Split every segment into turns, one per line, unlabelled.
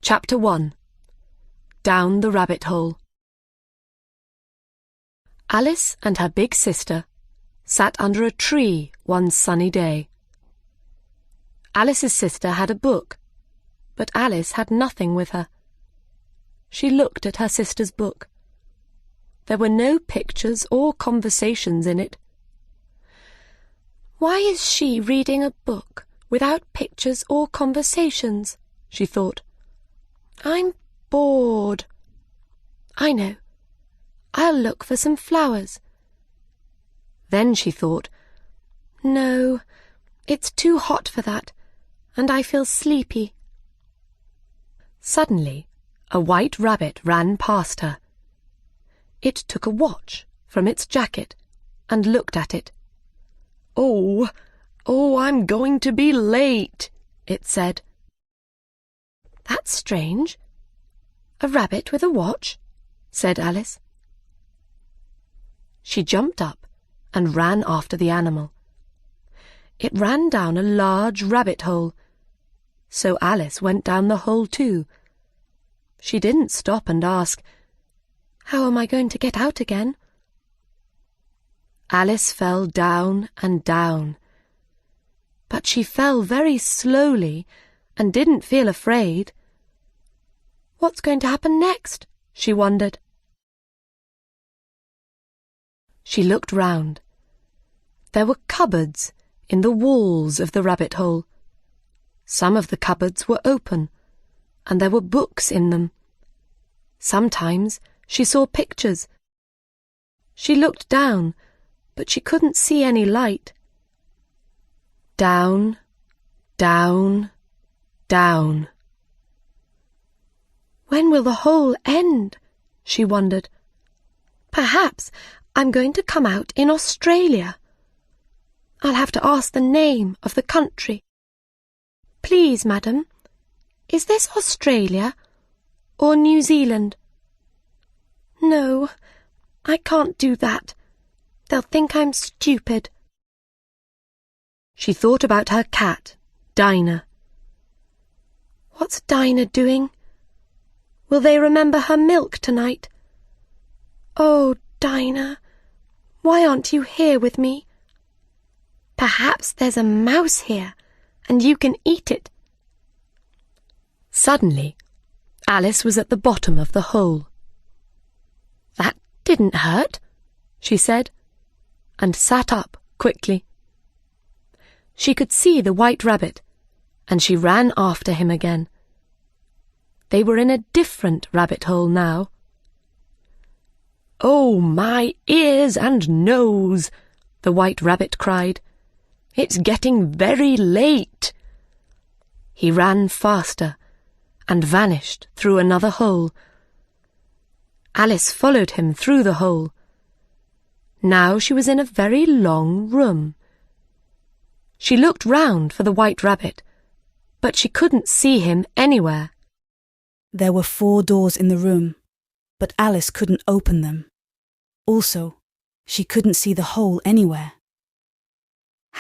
Chapter 1. Down the Rabbit Hole. Alice and her big sister sat under a tree one sunny day. Alice's sister had a book, but Alice had nothing with her. She looked at her sister's book. There were no pictures or conversations in it. "Why is she reading a book without pictures or conversations?" she thought. "I'm bored. I know. I'll look for some flowers." Then she thought, "No, it's too hot for that, and I feel sleepy." Suddenly, a white rabbit ran past her. It took a watch from its jacket and looked at it. Oh, I'm going to be late," it said. "That's strange. A rabbit with a watch," said Alice. She jumped up and ran after the animal. It ran down a large rabbit hole, so Alice went down the hole too. She didn't stop and ask, "How am I going to get out again?" Alice fell down and down, but she fell very slowly and didn't feel afraid. What's going to happen next? She wondered. She looked round. There were cupboards in the walls of the rabbit hole. Some of the cupboards were open, and there were books in them. Sometimes she saw pictures. She looked down, but she couldn't see any light. Down, down, down. When will the hole end? She wondered. Perhaps I'm going to come out in Australia. I'll have to ask the name of the country. "Please, madam, is this Australia or New Zealand?" "No, I can't do that. They'll think I'm stupid." She thought about her cat, Dinah. What's Dinah doing? Will they remember her milk tonight? Oh, Dinah, why aren't you here with me? Perhaps there's a mouse here, and you can eat it. Suddenly, Alice was at the bottom of the hole. "That didn't hurt," she said, and sat up quickly. She could see the white rabbit, and she ran after him again. They were in a different rabbit hole now. "Oh, my ears and nose!" the white rabbit cried. "It's getting very late." He ran faster and vanished through another hole. Alice followed him through the hole. Now she was in a very long room. She looked round for the white rabbit, but she couldn't see him anywhere.
There were 4 doors in the room, but Alice couldn't open them. Also, she couldn't see the hole anywhere.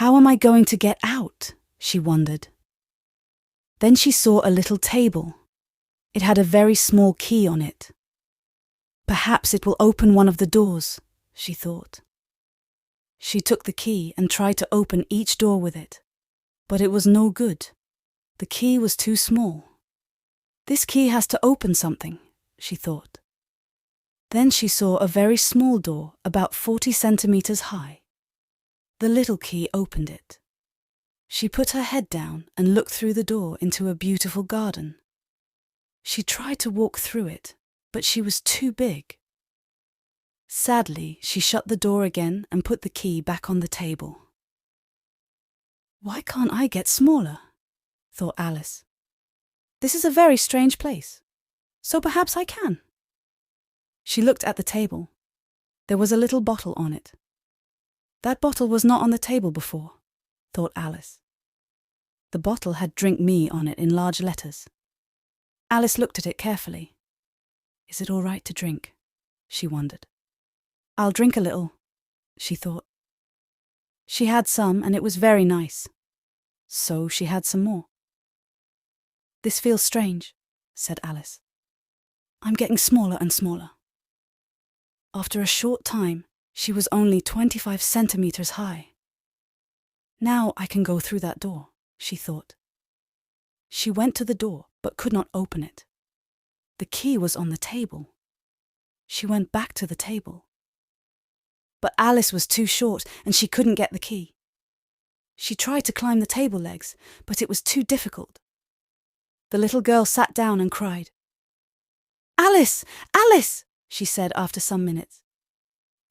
"How am I going to get out?" she wondered. Then she saw a little table. It had a very small key on it. Perhaps it will open one of the doors, she thought. She took the key and tried to open each door with it, but it was no good. The key was too small. "This key has to open something," she thought. Then she saw a very small door about 40 centimeters high. The little key opened it. She put her head down and looked through the door into a beautiful garden. She tried to walk through it, but she was too big. Sadly, she shut the door again and put the key back on the table. "Why can't I get smaller?" thought Alice. "This is a very strange place, so perhaps I can." She looked at the table. There was a little bottle on it. That bottle was not on the table before, thought Alice. The bottle had "Drink Me" on it in large letters. Alice looked at it carefully. Is it all right to drink? She wondered. I'll drink a little, she thought. She had some, and it was very nice. So she had some more. "This feels strange," said Alice. I'm getting smaller and smaller. After a short time, she was only 25 centimeters high. Now I can go through that door, she thought. She went to the door but could not open it. The key was on the table. She went back to the table. But Alice was too short and she couldn't get the key. She tried to climb the table legs, but it was too difficult. The little girl sat down and cried. Alice! Alice! She said after some minutes.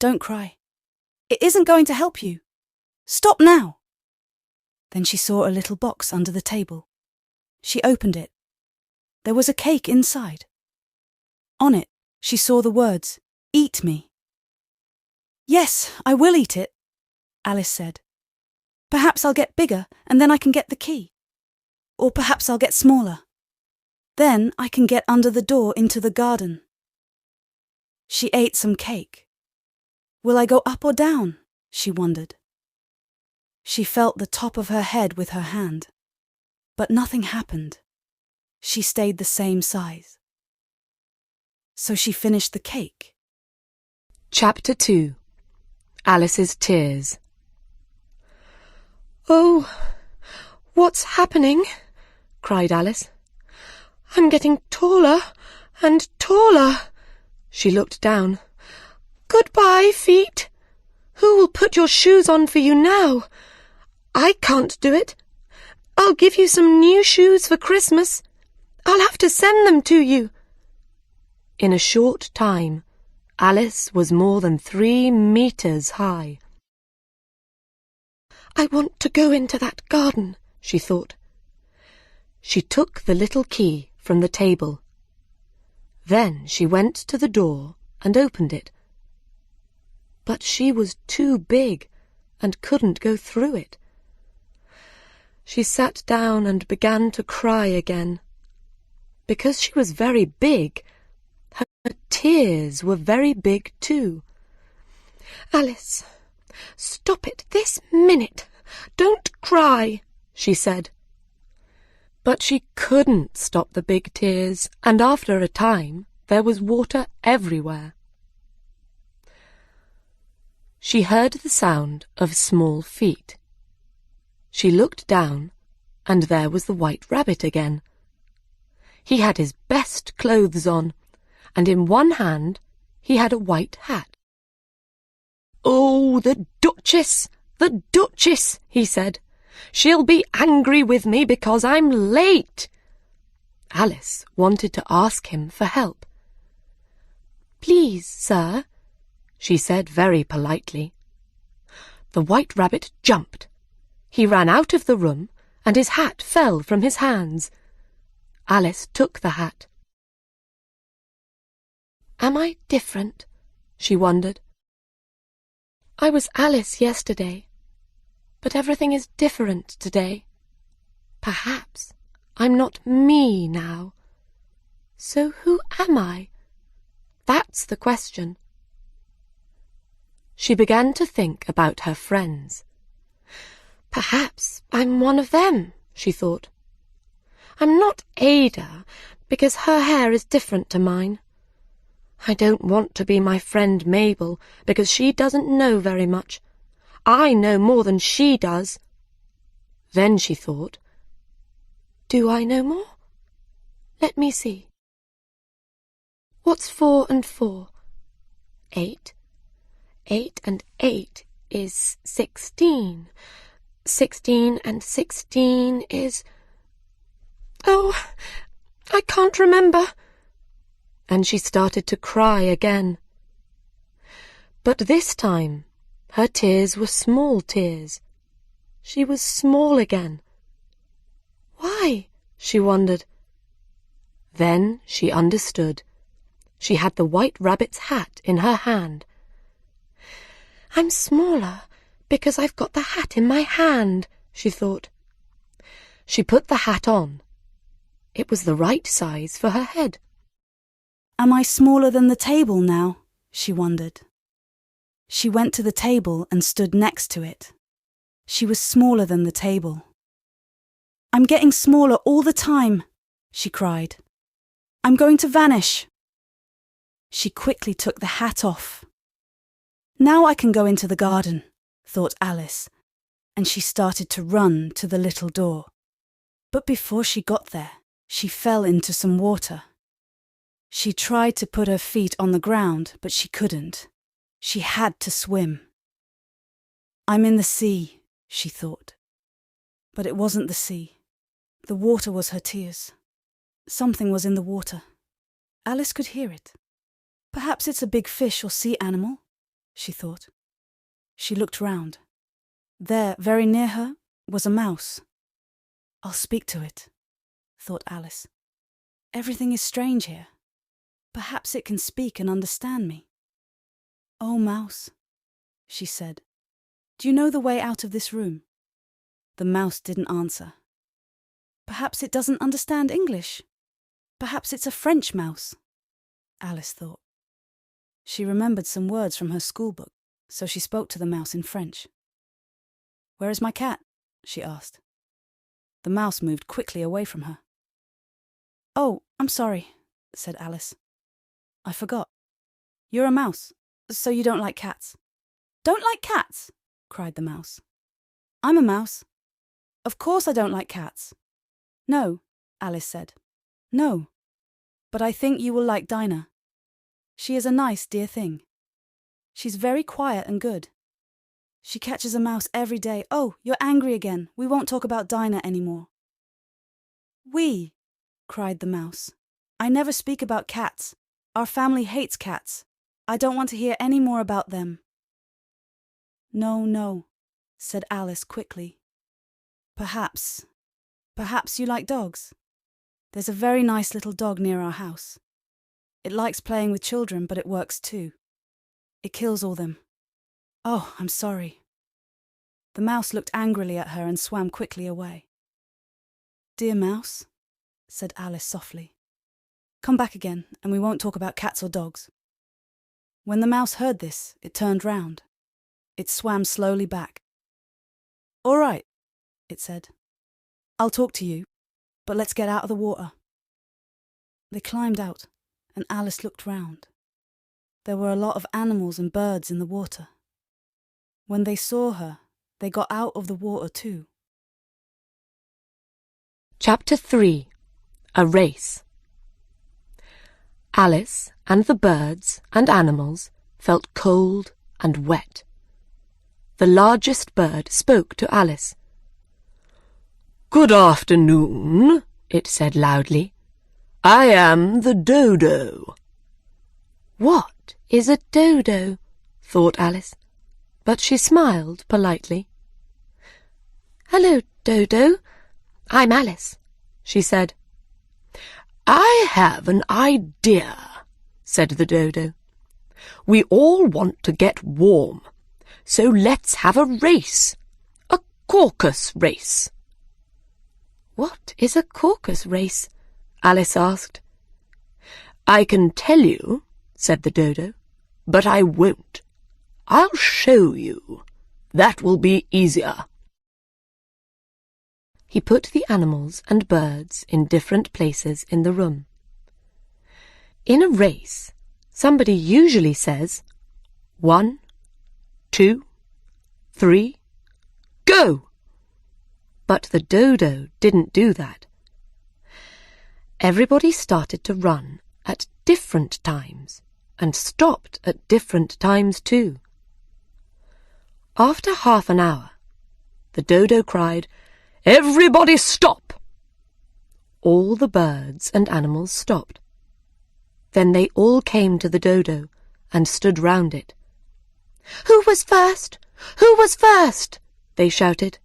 Don't cry. It isn't going to help you. Stop now! Then she saw a little box under the table. She opened it. There was a cake inside. On it, she saw the words, "Eat me." Yes, I will eat it, Alice said. Perhaps I'll get bigger and then I can get the key. Or perhaps I'll get smaller. Then I can get under the door into the garden. She ate some cake. Will I go up or down? She wondered. She felt the top of her head with her hand. But nothing happened. She stayed the same size. So she finished the cake.
Chapter 2. Alice's Tears. Oh, what's happening? Cried Alice. I'm getting taller and taller. She looked down. Goodbye, feet. Who will put your shoes on for you now? I can't do it. I'll give you some new shoes for Christmas. I'll have to send them to you. In a short time, Alice was more than 3 meters high. I want to go into that garden, she thought. She took the little key from the table. Then she went to the door and opened it. But she was too big and couldn't go through it. She sat down and began to cry again. Because she was very big, her tears were very big too. Alice, stop it this minute. Don't cry, she said. But she couldn't stop the big tears, and after a time there was water everywhere. She heard the sound of small feet. She looked down, and there was the White Rabbit again. He had his best clothes on, and in one hand he had a white hat. "Oh, the Duchess, the Duchess," he said. "She'll be angry with me because I'm late." Alice wanted to ask him for help. "Please, sir," she said very politely. The White Rabbit jumped. He ran out of the room, and his hat fell from his hands. Alice took the hat. Am I different? She wondered. I was Alice yesterday, but everything is different today. Perhaps I'm not me now. So who am I? That's the question. She began to think about her friends. Perhaps I'm one of them, she thought. I'm not Ada, because her hair is different to mine. I don't want to be my friend Mabel, because she doesn't know very much. I know more than she does. Then she thought, do I know more? Let me see. What's 4 and 4? 8. 8 and 8 is 16. 16 and 16 is... Oh, I can't remember. And she started to cry again. But this time her tears were small tears. She was small again. Why? She wondered. Then she understood. She had the White Rabbit's hat in her hand. I'm smaller because I've got the hat in my hand, she thought. She put the hat on. It was the right size for her head.
Am I smaller than the table now? She wondered. She went to the table and stood next to it. She was smaller than the table. I'm getting smaller all the time, she cried. I'm going to vanish. She quickly took the hat off. Now I can go into the garden, thought Alice, and she started to run to the little door. But before she got there, she fell into some water. She tried to put her feet on the ground, but she couldn't. She had to swim. I'm in the sea, she thought. But it wasn't the sea. The water was her tears. Something was in the water. Alice could hear it. Perhaps it's a big fish or sea animal, she thought. She looked round. There, very near her, was a mouse. I'll speak to it, thought Alice. Everything is strange here. Perhaps it can speak and understand me. Oh, mouse, she said, do you know the way out of this room? The mouse didn't answer. Perhaps it doesn't understand English. Perhaps it's a French mouse, Alice thought. She remembered some words from her schoolbook, so she spoke to the mouse in French. Where is my cat? She asked. The mouse moved quickly away from her. Oh, I'm sorry, said Alice. I forgot. You're a mouse, so you don't like cats. Don't like cats? Cried the mouse. I'm a mouse. Of course I don't like cats. No, Alice said. No, but I think you will like Dinah. She is a nice, dear thing. She's very quiet and good. She catches a mouse every day. Oh, you're angry again. We won't talk about Dinah anymore. We, cried the mouse. I never speak about cats. Our family hates cats. I don't want to hear any more about them. No, no, said Alice quickly. Perhaps you like dogs. There's a very nice little dog near our house. It likes playing with children, but it works too. It kills all them. Oh, I'm sorry. The mouse looked angrily at her and swam quickly away. Dear mouse, said Alice softly, come back again and we won't talk about cats or dogs. When the mouse heard this, it turned round. It swam slowly back. All right, it said. I'll talk to you, but let's get out of the water. They climbed out, and Alice looked round. There were a lot of animals and birds in the water. When they saw her, they got out of the water too.
Chapter 3. A Race. Alice and the birds and animals felt cold and wet. The largest bird spoke to Alice. Good afternoon, it said loudly. I am the dodo. What is a dodo? Thought Alice, but she smiled politely. Hello, Dodo. I'm Alice, she said. I have an idea, said the dodo. We all want to get warm, so let's have a race, a caucus race. What is a caucus race? Alice asked. I can tell you, said the dodo, but I won't. I'll show you. That will be easier. He put the animals and birds in different places in the room. In a race, somebody usually says, 1, 2, 3, go! But the dodo didn't do that. Everybody started to run at different times and stopped at different times too. After half an hour, the dodo cried, Everybody stop! All the birds and animals stopped. Then they all came to the dodo and stood round it. Who was first? Who was first? They shouted.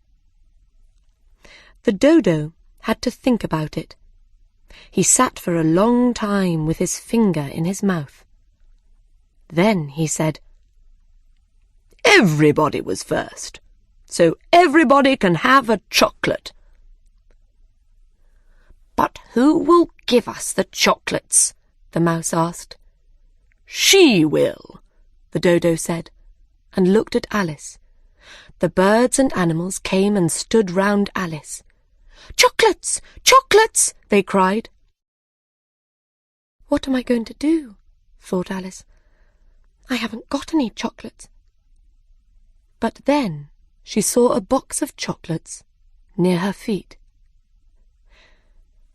The dodo had to think about it. He sat for a long time with his finger in his mouth. Then he said, Everybody was first, so everybody can have a chocolate. But who will give us the chocolates? The mouse asked. She will, the dodo said, and looked at Alice. The birds and animals came and stood round Alice. Chocolates! Chocolates! They cried. What am I going to do? Thought Alice. I haven't got any chocolates. But then she saw a box of chocolates near her feet.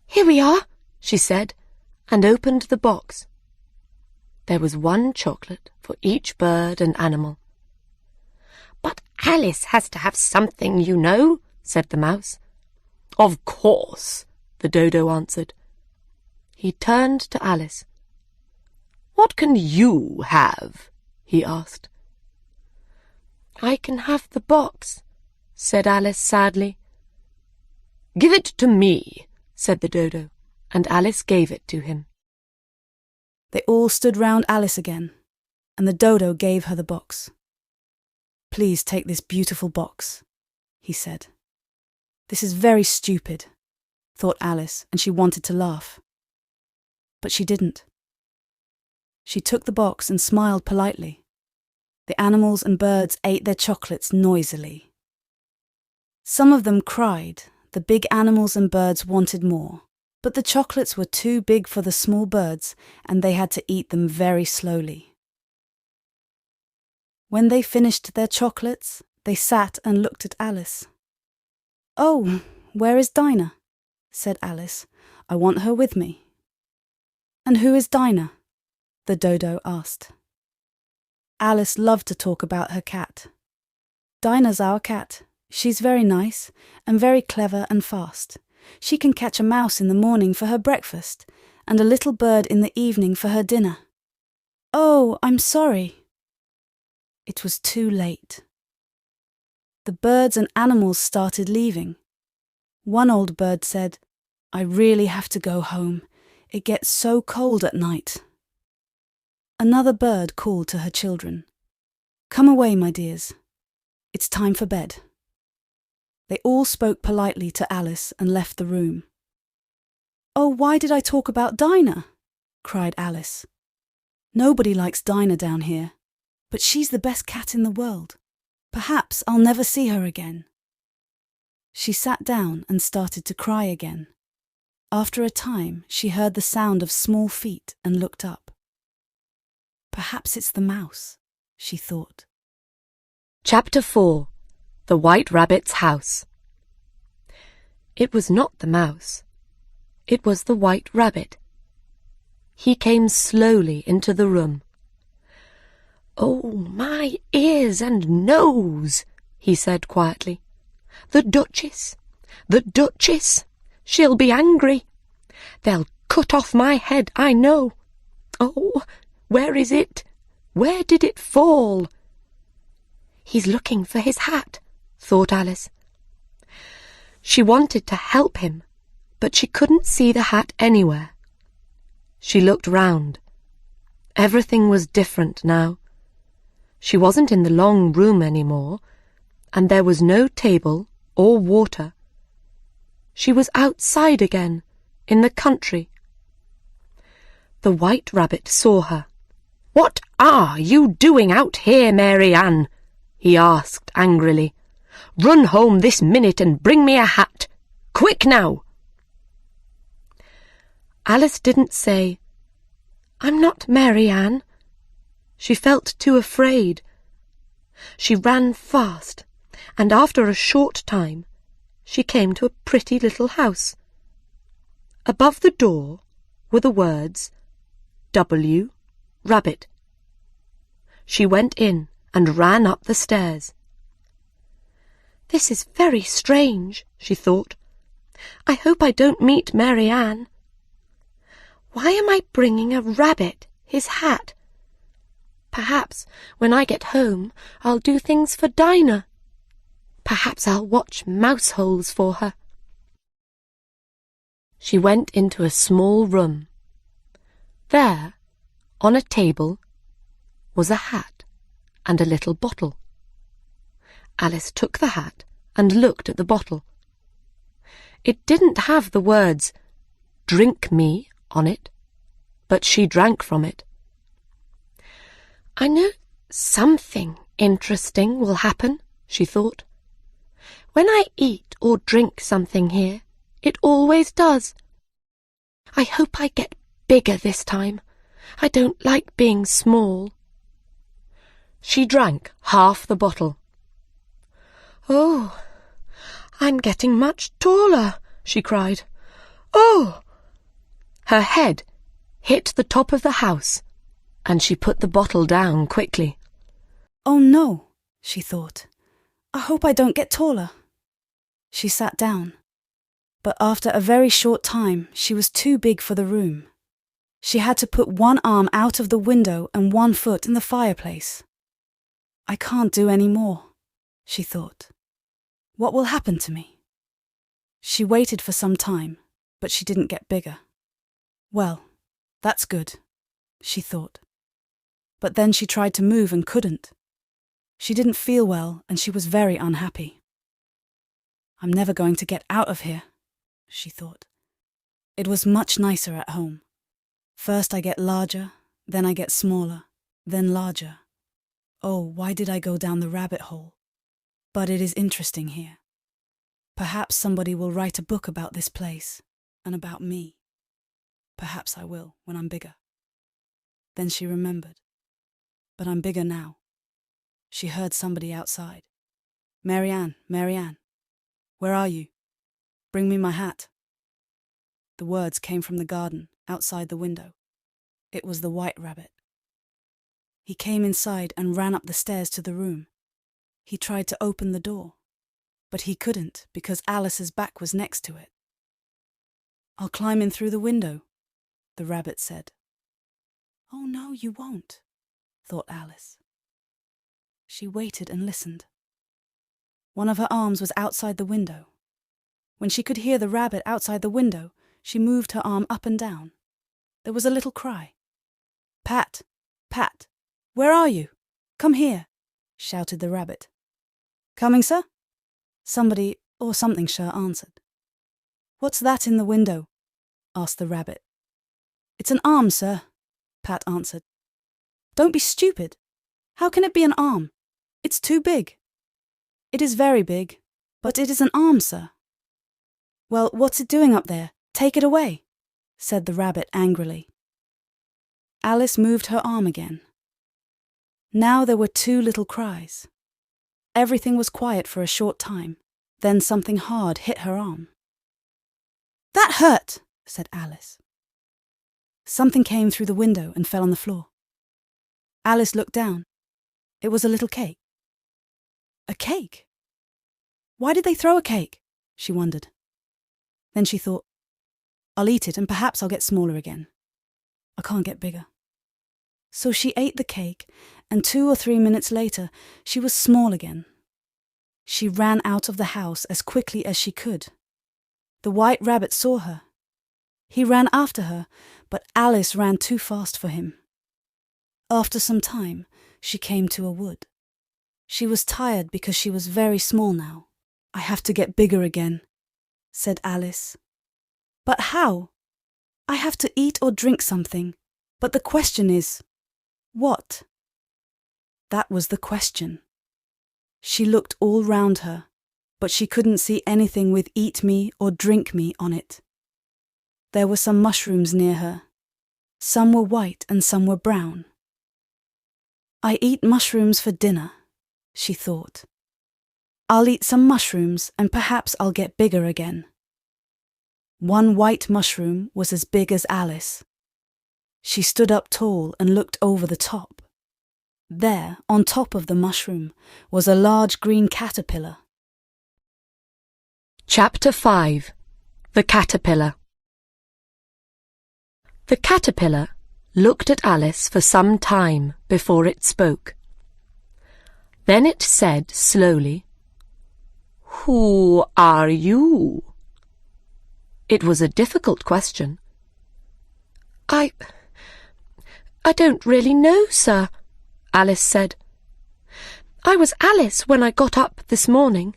Here we are, she said, and opened the box. There was one chocolate for each bird and animal. But Alice has to have something, you know, said the mouse. Of course, the dodo answered. He turned to Alice. What can you have? He asked. I can have the box, said Alice sadly. Give it to me, said the dodo, and Alice gave it to him.
They all stood round Alice again, and the dodo gave her the box. Please take this beautiful box, he said. This is very stupid, thought Alice, and she wanted to laugh. But she didn't. She took the box and smiled politely. The animals and birds ate their chocolates noisily. Some of them cried. The big animals and birds wanted more, but the chocolates were too big for the small birds, and they had to eat them very slowly. When they finished their chocolates, they sat and looked at Alice. Oh, where is Dinah? Said Alice. I want her with me. And who is Dinah? The dodo asked. Alice loved to talk about her cat. Dinah's our cat. She's very nice and very clever and fast. She can catch a mouse in the morning for her breakfast and a little bird in the evening for her dinner. Oh, I'm sorry. It was too late. The birds and animals started leaving. One old bird said, I really have to go home. It gets so cold at night. Another bird called to her children. Come away, my dears. It's time for bed. They all spoke politely to Alice and left the room. Oh, why did I talk about Dinah? Cried Alice. Nobody likes Dinah down here, but she's the best cat in the world. Perhaps I'll never see her again. She sat down and started to cry again. After a time, she heard the sound of small feet and looked up. Perhaps it's the mouse, she thought.
Chapter 4. The White Rabbit's House. It was not the mouse. It was the White Rabbit. He came slowly into the room. Oh, my ears and nose, he said quietly. The Duchess! The Duchess! She'll be angry. They'll cut off my head, I know. Oh, where is it? Where did it fall? He's looking for his hat, thought Alice. She wanted to help him, but she couldn't see the hat anywhere. She looked round. Everything was different now. She wasn't in the long room anymore, and there was no table or water. She was outside again, in the country. The White Rabbit saw her. "What are you doing out here, Mary Ann?" he asked angrily. "Run home this minute and bring me a hat. Quick now!" Alice didn't say, "I'm not Mary Ann." She felt too afraid. She ran fast, and after a short time she came to a pretty little house. Above the door were the words, W. Rabbit. She went in and ran up the stairs. "This is very strange," she thought. "I hope I don't meet Mary Ann. Why am I bringing a rabbit his hat? Perhaps when I get home I'll do things for Dinah. Perhaps I'll watch mouse holes for her." She went into a small room. There, on a table, was a hat and a little bottle. Alice took the hat and looked at the bottle. It didn't have the words, "Drink me," on it, but she drank from it. "I know something interesting will happen," she thought. "When I eat or drink something here, it always does. I hope I get bigger this time. I don't like being small." She drank half the bottle. "Oh, I'm getting much taller," she cried. "Oh!" Her head hit the top of the house, and she put the bottle down quickly.
"Oh no," she thought. "I hope I don't get taller." She sat down, but after a very short time she was too big for the room. She had to put one arm out of the window and one foot in the fireplace. "I can't do any more," she thought. "What will happen to me?" She waited for some time, but she didn't get bigger. "Well, that's good," she thought. But then she tried to move and couldn't. She didn't feel well and she was very unhappy. "I'm never going to get out of here," she thought. It was much nicer at home. First I get larger, then I get smaller, then larger. Oh, why did I go down the rabbit hole? But it is interesting here. Perhaps somebody will write a book about this place and about me. Perhaps I will when I'm bigger. Then she remembered. But I'm bigger now. She heard somebody outside. "Marianne, Marianne, where are you? Bring me my hat." The words came from the garden, outside the window. It was the White Rabbit. He came inside and ran up the stairs to the room. He tried to open the door, but he couldn't because Alice's back was next to it. "I'll climb in through the window," the rabbit said. "Oh no, you won't," thought Alice. She waited and listened. One of her arms was outside the window. When she could hear the rabbit outside the window, she moved her arm up and down. There was a little cry. "Pat, Pat, where are you? Come here," shouted the rabbit. "Coming, sir?" Somebody or something sure answered. "What's that in the window?" asked the rabbit. "It's an arm, sir," Pat answered. "Don't be stupid. How can it be an arm? It's too big." "It is very big, but it is an arm, sir." "Well, what's it doing up there? Take it away," said the rabbit angrily. Alice moved her arm again. Now there were two little cries. Everything was quiet for a short time. Then something hard hit her arm. "That hurt," said Alice. Something came through the window and fell on the floor. Alice looked down. It was a little cake. A cake? Why did they throw a cake? She wondered. Then she thought, I'll eat it and perhaps I'll get smaller again. I can't get bigger. So she ate the cake, and 2 or 3 minutes later, she was small again. She ran out of the house as quickly as she could. The White Rabbit saw her. He ran after her, but Alice ran too fast for him. After some time, she came to a wood. She was tired because she was very small now. I have to get bigger again, said Alice. But how? I have to eat or drink something, but the question is, what? That was the question. She looked all round her, but she couldn't see anything with eat me or drink me on it. There were some mushrooms near her. Some were white and some were brown. I eat mushrooms for dinner, she thought. I'll eat some mushrooms and perhaps I'll get bigger again. One white mushroom was as big as Alice. She stood up tall and looked over the top. There, on top of the mushroom, was a large green caterpillar.
Chapter 5. The Caterpillar. The caterpillar looked at Alice for some time before it spoke. Then it said slowly, "Who are you?" It was a difficult question. I don't really know, sir," Alice said. "I was Alice when I got up this morning,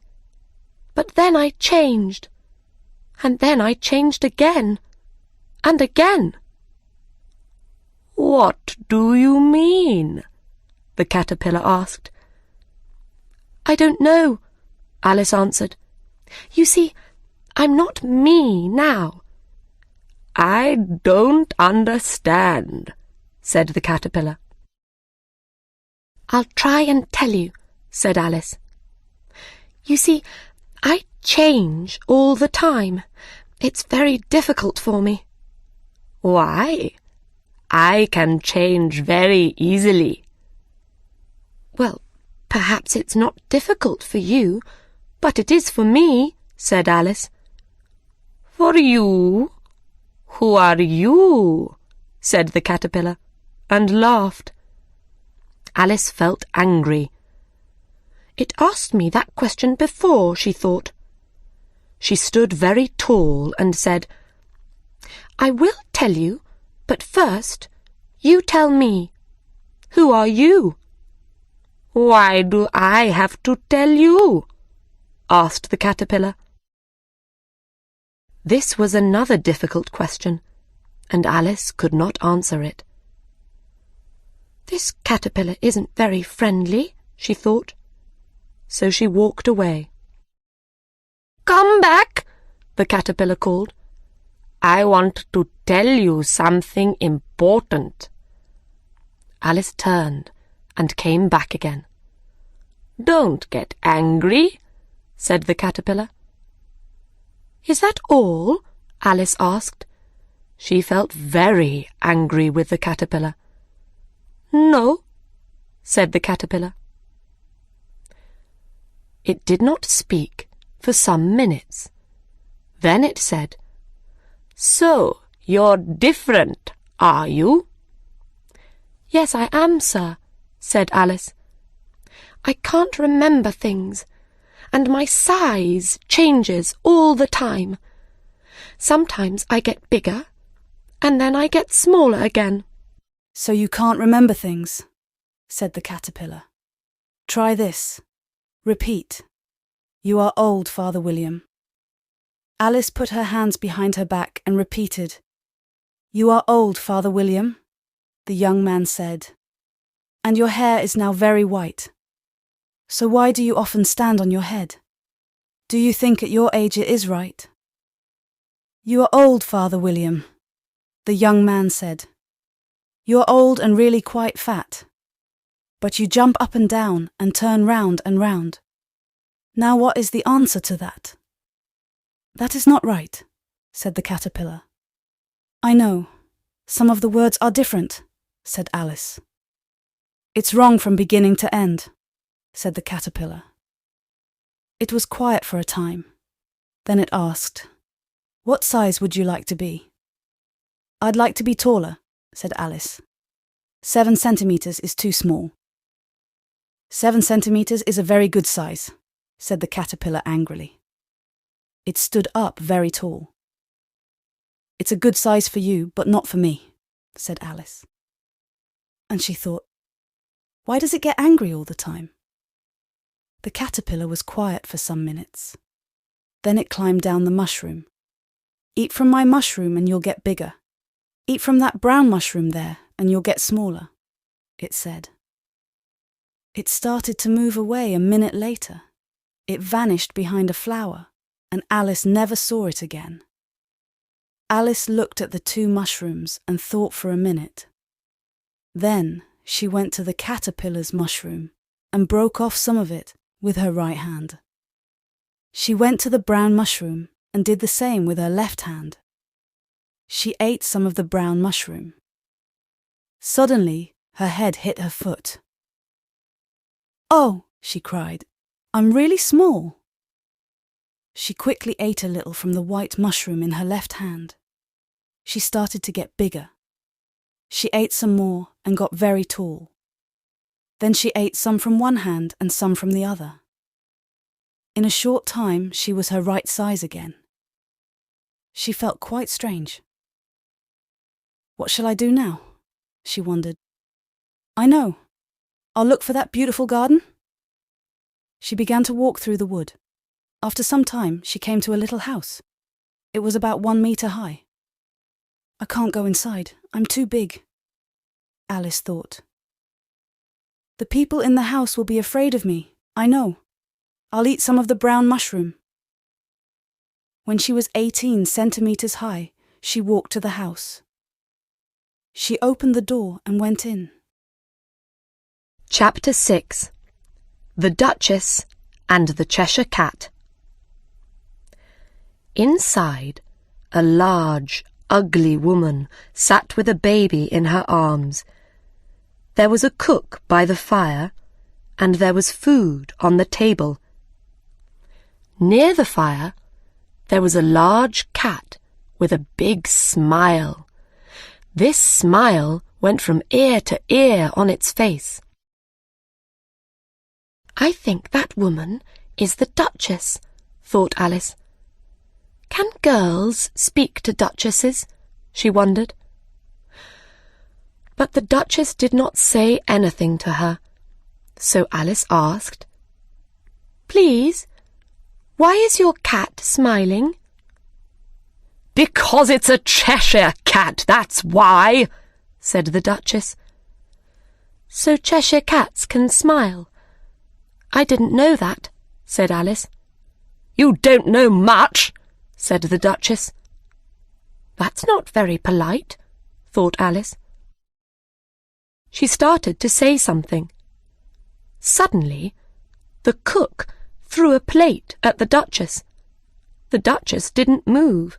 but then I changed, and then I changed again, and again." "What do you mean?" the caterpillar asked. "I don't know," Alice answered. "You see, I'm not me now. I don't understand, said the caterpillar. I'll try and tell you, said Alice. You see, I change all the time. It's very difficult for me. Why? I can change very easily. Well, perhaps it's not difficult for you, but it is for me, said Alice. For you? Who are you? Said the caterpillar, and laughed. Alice felt angry. It asked me that question before, she thought. She stood very tall and said, I will tell you, but first you tell me. Who are you? Why do I have to tell you? Asked the caterpillar. This was another difficult question, and Alice could not answer it. This caterpillar isn't very friendly, she thought. So she walked away. Come back, the caterpillar called. I want to tell you something important. Alice turned and came back again. Don't get angry, said the caterpillar. Is that all? Alice asked. She felt very angry with the caterpillar. No, said the caterpillar. It did not speak for some minutes. Then it said, So, you're different, are you? Yes, I am, sir, said Alice. I can't remember things, and my size changes all the time. Sometimes I get bigger, and then I get smaller again.
So you can't remember things, said the caterpillar. Try this. Repeat. You are old, Father William. Alice put her hands behind her back and repeated. You are old, Father William, the young man said. And your hair is now very white. So why do you often stand on your head? Do you think at your age it is right? You are old, Father William, the young man said. You are old and really quite fat. But you jump up and down and turn round and round. Now what is the answer to that? That is not right, said the caterpillar. I know. Some of the words are different, said Alice. It's wrong from beginning to end, said the caterpillar. It was quiet for a time. Then it asked, What size would you like to be? I'd like to be taller, said Alice. 7 centimeters is too small. 7 centimeters is a very good size, said the caterpillar angrily. It stood up very tall. It's a good size for you, but not for me, said Alice. And she thought, why does it get angry all the time? The caterpillar was quiet for some minutes. Then it climbed down the mushroom. Eat from my mushroom and you'll get bigger. Eat from that brown mushroom there and you'll get smaller, it said. It started to move away a minute later. It vanished behind a flower, and Alice never saw it again. Alice looked at the 2 mushrooms and thought for a minute. Then she went to the caterpillar's mushroom and broke off some of it with her right hand. She went to the brown mushroom and did the same with her left hand. She ate some of the brown mushroom. Suddenly, her head hit her foot. Oh, she cried, I'm really small. She quickly ate a little from the white mushroom in her left hand. She started to get bigger. She ate some more and got very tall. Then she ate some from one hand and some from the other. In a short time, she was her right size again. She felt quite strange. What shall I do now? She wondered. I know. I'll look for that beautiful garden. She began to walk through the wood. After some time, she came to a little house. It was about 1 meter high. I can't go inside. I'm too big, Alice thought. The people in the house will be afraid of me. I know. I'll eat some of the brown mushroom. When she was 18 centimeters high, she walked to the house. She opened the door and went in.
Chapter 6. The Duchess and the Cheshire Cat. Inside, a large, ugly woman sat with a baby in her arms. There was a cook by the fire, and there was food on the table. Near the fire, there was a large cat with a big smile. This smile went from ear to ear on its face. "I think that woman is the Duchess," thought Alice. "Can girls speak to duchesses?" she wondered. But the Duchess did not say anything to her, so Alice asked, "Please, why is your cat smiling?" "Because it's a Cheshire cat, that's why," said the Duchess. "So Cheshire cats can smile? I didn't know that," said Alice. "You don't know much," said the Duchess. "That's not very polite," thought Alice. She started to say something. Suddenly, the cook threw a plate at the Duchess. The Duchess didn't move.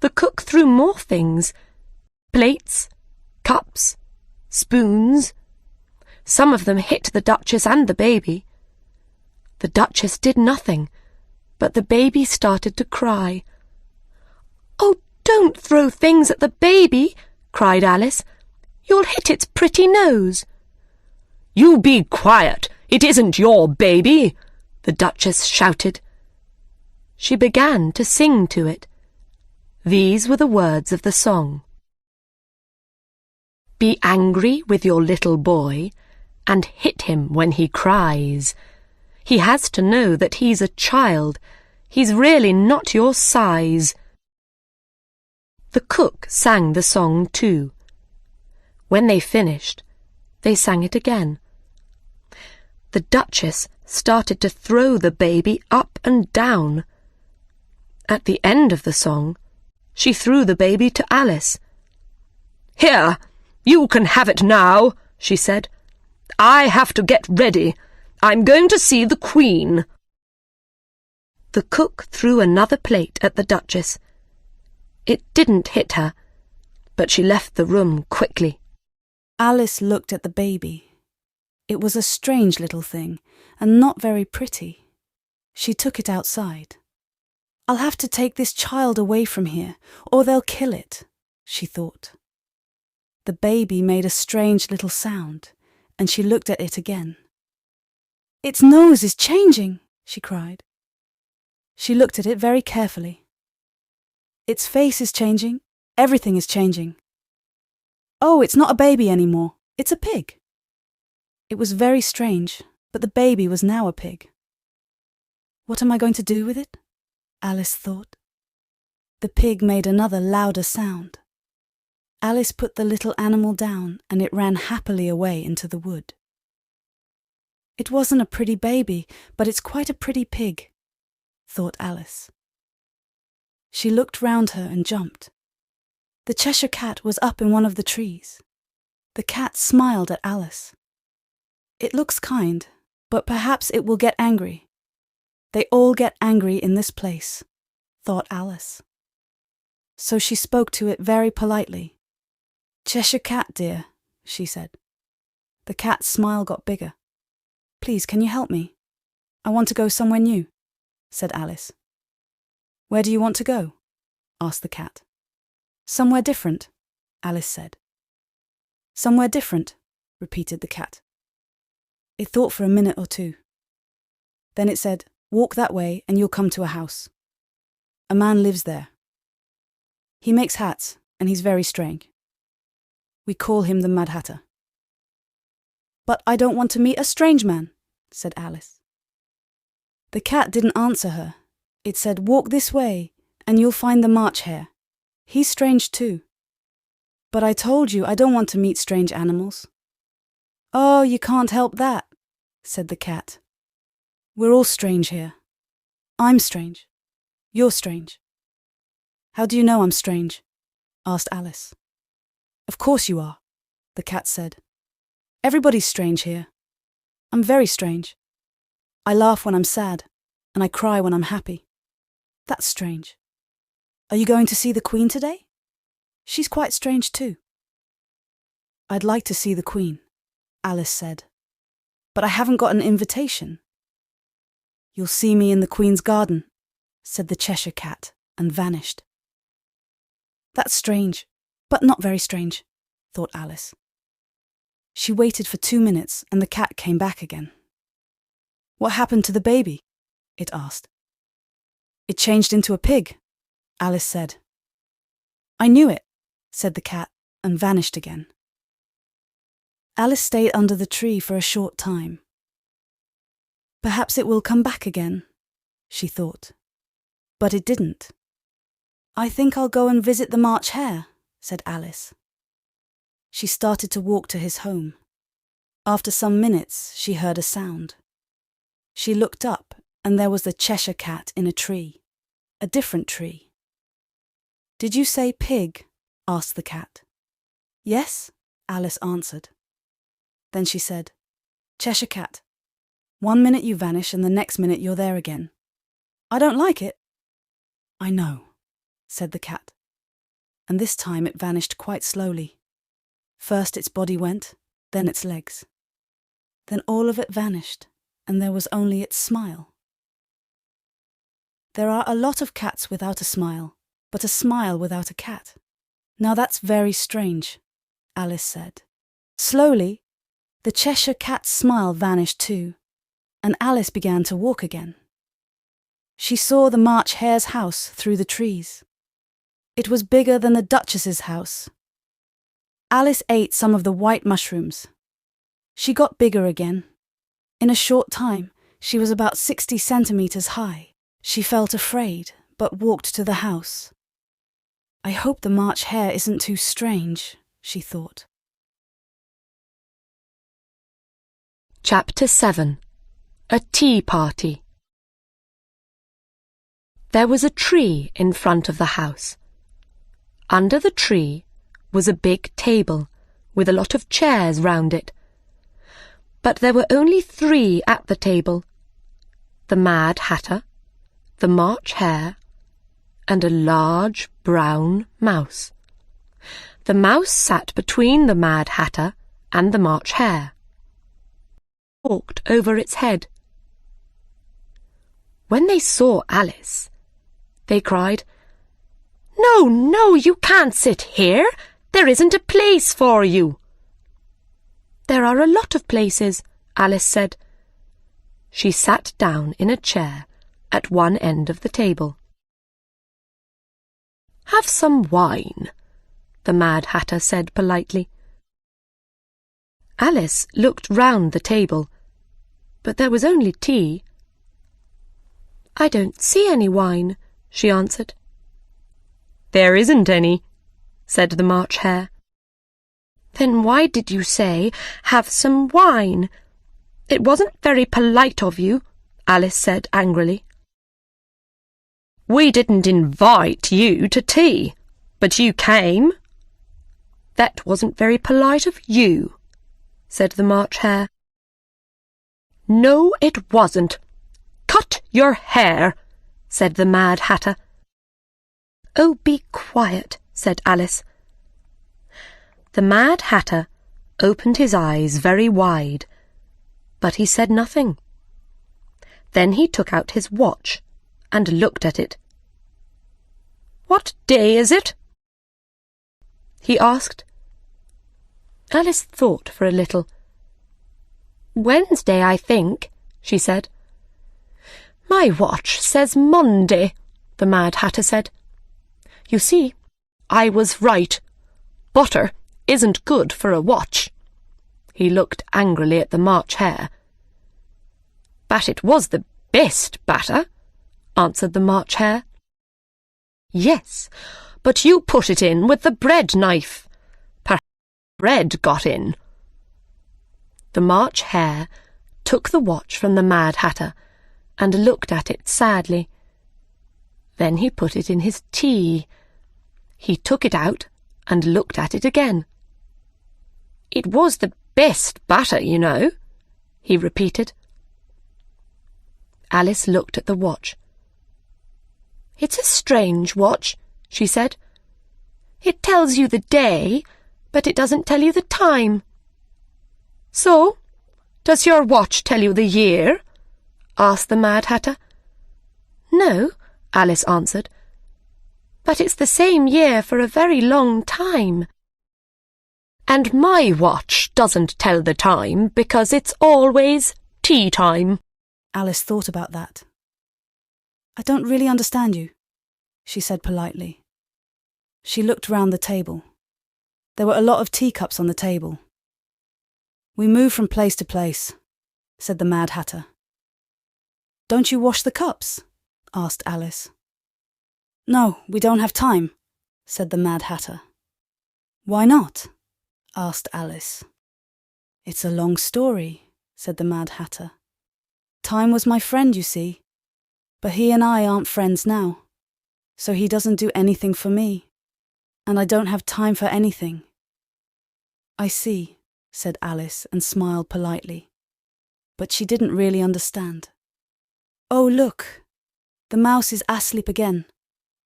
The cook threw more things. Plates, cups, spoons. Some of them hit the Duchess and the baby. The Duchess did nothing, but the baby started to cry. "Oh, don't throw things at the baby," cried Alice. "You'll hit its pretty nose." "You be quiet! It isn't your baby!" the Duchess shouted. She began to sing to it. These were the words of the song. "Be angry with your little boy and hit him when he cries. He has to know that he's a child. He's really not your size." The cook sang the song too. When they finished, they sang it again. The Duchess started to throw the baby up and down. At the end of the song, she threw the baby to Alice. "Here, you can have it now," she said. "I have to get ready. I'm going to see the Queen." The cook threw another plate at the Duchess. It didn't hit her, but she left the room quickly.
Alice looked at the baby. It was a strange little thing, and not very pretty. She took it outside. "I'll have to take this child away from here, or they'll kill it," she thought. The baby made a strange little sound, and she looked at it again. "Its nose is changing," she cried. She looked at it very carefully. "Its face is changing. Everything is changing. Oh, it's not a baby anymore. It's a pig." It was very strange, but the baby was now a pig. "What am I going to do with it?" Alice thought. The pig made another louder sound. Alice put the little animal down and it ran happily away into the wood. "It wasn't a pretty baby, but it's quite a pretty pig," thought Alice. She looked round her and jumped. The Cheshire Cat was up in one of the trees. The cat smiled at Alice. "It looks kind, but perhaps it will get angry. They all get angry in this place," thought Alice. So she spoke to it very politely. "Cheshire Cat, dear," she said. The cat's smile got bigger. "Please, can you help me? I want to go somewhere new," said Alice. "Where do you want to go?" asked the cat. "Somewhere different," Alice said. "Somewhere different," repeated the cat. It thought for a minute or two. Then it said, "Walk that way and you'll come to a house. A man lives there. He makes hats and he's very strange. We call him the Mad Hatter." "But I don't want to meet a strange man," said Alice. The cat didn't answer her. It said, "Walk this way and you'll find the March Hare. He's strange too." "But I told you I don't want to meet strange animals." "Oh, you can't help that," said the cat. "We're all strange here. I'm strange. You're strange." "How do you know I'm strange?" asked Alice. Of course you are, the cat said. Everybody's strange here. I'm very strange. I laugh when I'm sad, and I cry when I'm happy. That's strange. Are you going to see the Queen today? She's quite strange too. I'd like to see the Queen, Alice said, but I haven't got an invitation. You'll see me in the Queen's garden, said the Cheshire Cat, and vanished. That's strange, but not very strange, thought Alice. She waited for 2 minutes and the cat came back again. What happened to the baby? It asked. It changed into a pig, Alice said. I knew it, said the cat, and vanished again. Alice stayed under the tree for a short time. Perhaps it will come back again, she thought. But it didn't. I think I'll go and visit the March Hare, said Alice. She started to walk to his home. After some minutes, she heard a sound. She looked up, and there was the Cheshire Cat in a tree. A different tree. Did you say pig? Asked the cat. Yes, Alice answered. Then she said, Cheshire Cat, 1 minute you vanish and the next minute you're there again. I don't like it. I know, said the cat. And this time it vanished quite slowly. First its body went, then its legs. Then all of it vanished, and there was only its smile. There are a lot of cats without a smile, but a smile without a cat. Now that's very strange, Alice said. Slowly, the Cheshire Cat's smile vanished too, and Alice began to walk again. She saw the March Hare's house through the trees. It was bigger than the Duchess's house. Alice ate some of the white mushrooms. She got bigger again. In a short time, she was about 60 centimeters high. She felt afraid, but walked to the house. I hope the March Hare isn't too strange, she thought.
Chapter 7. A Tea Party. There was a tree in front of the house. Under the tree was a big table with a lot of chairs round it. But there were only 3 at the table: the Mad Hatter, the March Hare, and a large brown mouse. The mouse sat between the Mad Hatter and the March Hare. Walked over its head. When they saw Alice, they cried, "No, no, you can't sit here. There isn't a place for you." "There are a lot of places," Alice said. She sat down in a chair at one end of the table. "Have some wine," the Mad Hatter said politely. Alice looked round the table, but there was only tea. "I don't see any wine," she answered. "There isn't any," said the March Hare. "Then why did you say, 'Have some wine'? It wasn't very polite of you," Alice said angrily. "We didn't invite you to tea, but you came." "That wasn't very polite of you," said the March Hare. "No, it wasn't. Cut your hair," said the Mad Hatter. "Oh, be quiet," said Alice. The Mad Hatter opened his eyes very wide, but he said nothing. Then he took out his watch and looked at it. "What day is it?" he asked. Alice thought for a little. "Wednesday, I think," she said. "My watch says Monday," the Mad Hatter said. "You see, I was right. Butter isn't good for a watch." He looked angrily at the March Hare. "But it was the best butter," answered the March Hare. "Yes, but you put it in with the bread knife. Perhaps bread got in." The March Hare took the watch from the Mad Hatter and looked at it sadly. Then he put it in his tea. He took it out and looked at it again. "It was the best butter, you know," he repeated. Alice looked at the watch. "It's a strange watch," she said. "It tells you the day, but it doesn't tell you the time." "So, does your watch tell you the year?" asked the Mad Hatter. "No," Alice answered, "but it's the same year for a very long time." "And my watch doesn't tell the time because it's always tea time."
Alice thought about that. "I don't really understand you," she said politely. She looked round the table. There were a lot of teacups on the table. "We move from place to place," said the Mad Hatter. "Don't you wash the cups?" asked Alice. "No, we don't have time," said the Mad Hatter. "Why not?" asked Alice. "It's a long story," said the Mad Hatter. "Time was my friend, you see, but he and I aren't friends now, so he doesn't do anything for me, and I don't have time for anything." "I see," said Alice and smiled politely, but she didn't really understand. "Oh, look, the mouse is asleep again,"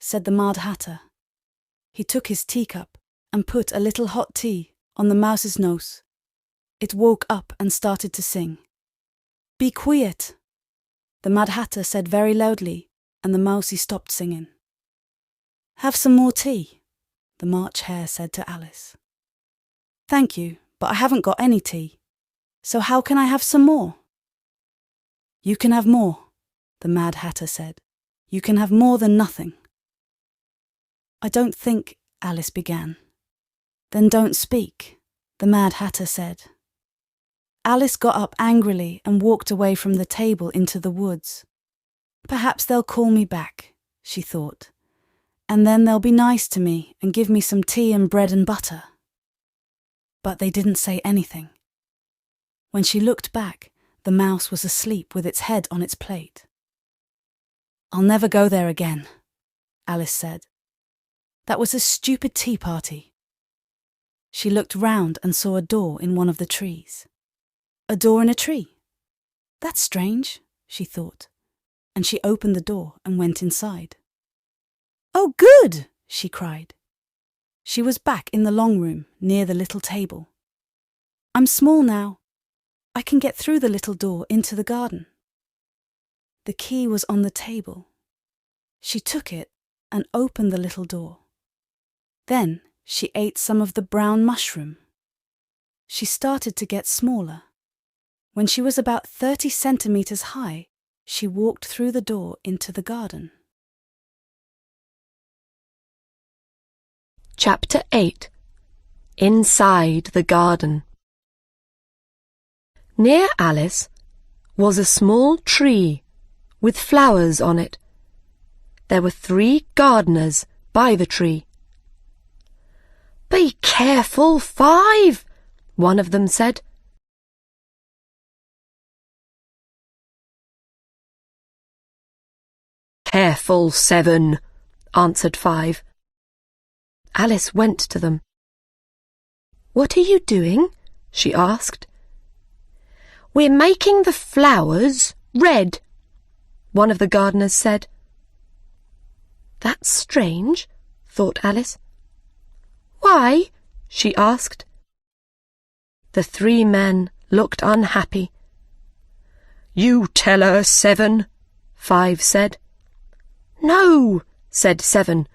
said the Mad Hatter. He took his teacup and put a little hot tea on the mouse's nose. It woke up and started to sing. "Be quiet," the Mad Hatter said very loudly, and the mousie stopped singing. "Have some more tea," the March Hare said to Alice. "Thank you, but I haven't got any tea, so how can I have some more?" "You can have more," the Mad Hatter said. "You can have more than nothing." "I don't think," Alice began. "Then don't speak," the Mad Hatter said. Alice got up angrily and walked away from the table into the woods. "Perhaps they'll call me back," she thought, "and then they'll be nice to me and give me some tea and bread and butter." But they didn't say anything. When she looked back, the mouse was asleep with its head on its plate. "I'll never go there again," Alice said. "That was a stupid tea party." She looked round and saw a door in one of the trees. A door in a tree. "That's strange," she thought, and she opened the door and went inside. "Oh, good!" she cried. She was back in the long room near the little table. "I'm small now. I can get through the little door into the garden." The key was on the table. She took it and opened the little door. Then she ate some of the brown mushroom. She started to get smaller. When she was about 30 centimeters high, she walked through the door into the garden.
Chapter 8. Inside the Garden. Near Alice was a small tree with flowers on it. There were 3 gardeners by the tree. "Be careful, Five," one of them said. "Careful, Seven," answered Five. Alice went to them. "What are you doing?" she asked. "We're making the flowers red," one of the gardeners said. "That's strange," thought Alice. "Why?" she asked. The 3 men looked unhappy. "You tell her, Seven," Five said. "No," said Seven.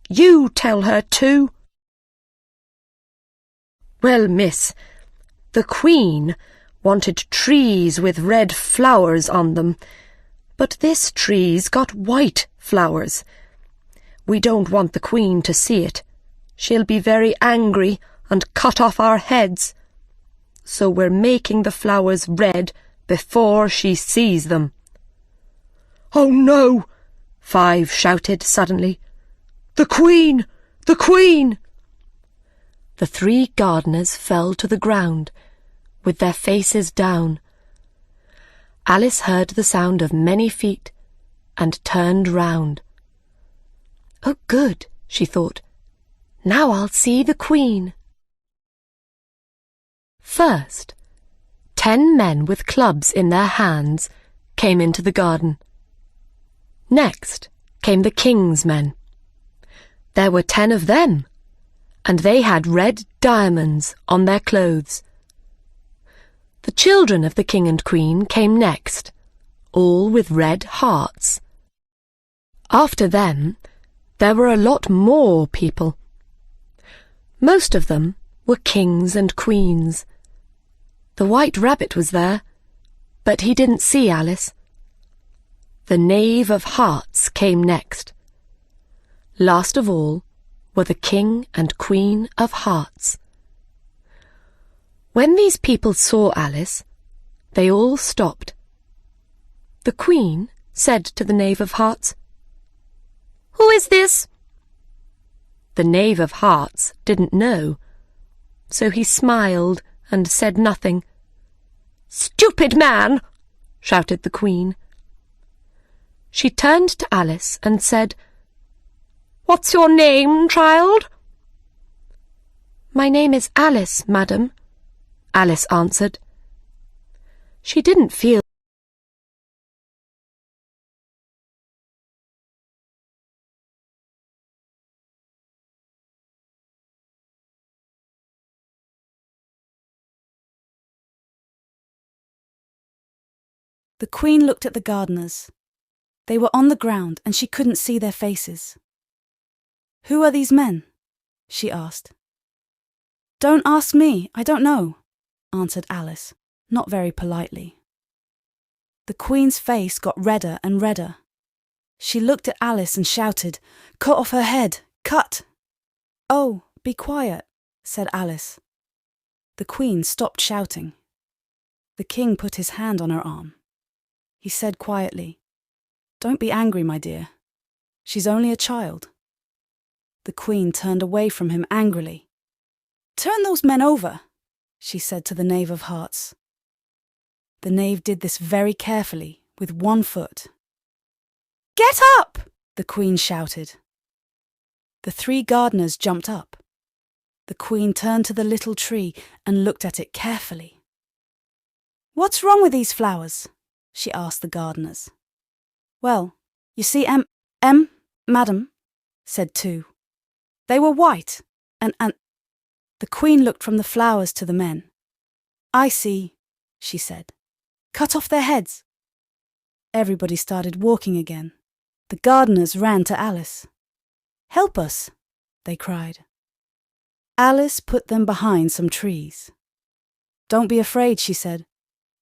"You tell her too." "Well, miss, the Queen wanted trees with red flowers on them, but this tree's got white flowers. We don't want the Queen to see it. She'll be very angry and cut off our heads. So we're making the flowers red before she sees them." "Oh no!" Five shouted suddenly. "The Queen! The Queen!" The 3 gardeners fell to the ground, with their faces down. Alice heard the sound of many feet, and turned round. "Oh, good," she thought. Now I'll see the Queen. First, 10 men with clubs in their hands came into the garden. Next came the king's men. There were 10 of them, and they had red diamonds on their clothes. The children of the king and queen came next, all with red hearts. After them, there were a lot more people. Most of them were kings and queens. The White Rabbit was there, but he didn't see Alice. The Knave of Hearts came next. Last of all were the King and Queen of Hearts. When these people saw Alice, they all stopped. The Queen said to the Knave of Hearts, "Who is this?" The Knave of Hearts didn't know, so he smiled and said nothing. "Stupid man!" shouted the Queen. She turned to Alice and said, "What's your name, child?" "My name is Alice, madam," Alice answered. She didn't feel
The Queen looked at the gardeners. They were on the ground and she couldn't see their faces. "Who are these men?" she asked. "Don't ask me, I don't know," answered Alice, not very politely. The Queen's face got redder and redder. She looked at Alice and shouted, "Cut off her head! Cut!" "Oh, be quiet," said Alice. The Queen stopped shouting. The King put his hand on her arm. He said quietly, "Don't be angry, my dear. She's only a child." The Queen turned away from him angrily. "Turn those men over," she said to the Knave of Hearts. The Knave did this very carefully, with one foot. "Get up!" the Queen shouted. The 3 gardeners jumped up. The Queen turned to the little tree and looked at it carefully. "What's wrong with these flowers?" she asked the gardeners. "Well, you see, madam," said 2. "They were white, and the Queen looked from the flowers to the men. "I see," she said. "Cut off their heads." Everybody started walking again. The gardeners ran to Alice. "Help us," they cried. Alice put them behind some trees. "Don't be afraid," she said.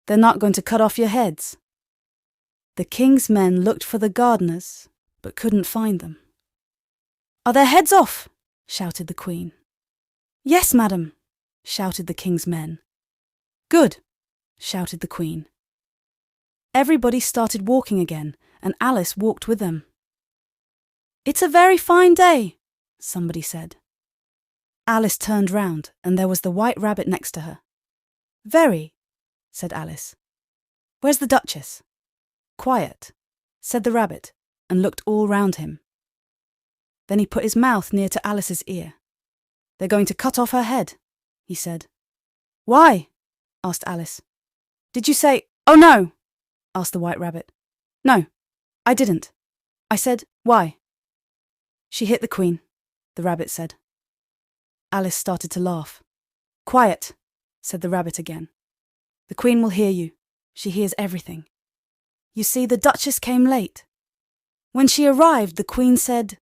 "They're not going to cut off your heads." The King's men looked for the gardeners, but couldn't find them. "Are their heads off?" shouted the Queen. "Yes, madam," shouted the King's men. "Good," shouted the Queen. Everybody started walking again, and Alice walked with them. "It's a very fine day," somebody said. Alice turned round, and there was the White Rabbit next to her. "Very," said Alice. "Where's the Duchess?" "Quiet," said the Rabbit, and looked all round him. Then he put his mouth near to Alice's ear. "They're going to cut off her head," he said. "Why?" asked Alice. "Did you say, 'Oh no'?" asked the White Rabbit. "No, I didn't. I said, 'Why?'" "She hit the Queen," the Rabbit said. Alice started to laugh. "Quiet," said the Rabbit again. "The Queen will hear you. She hears everything. You see, the Duchess came late. When she arrived, the Queen said—"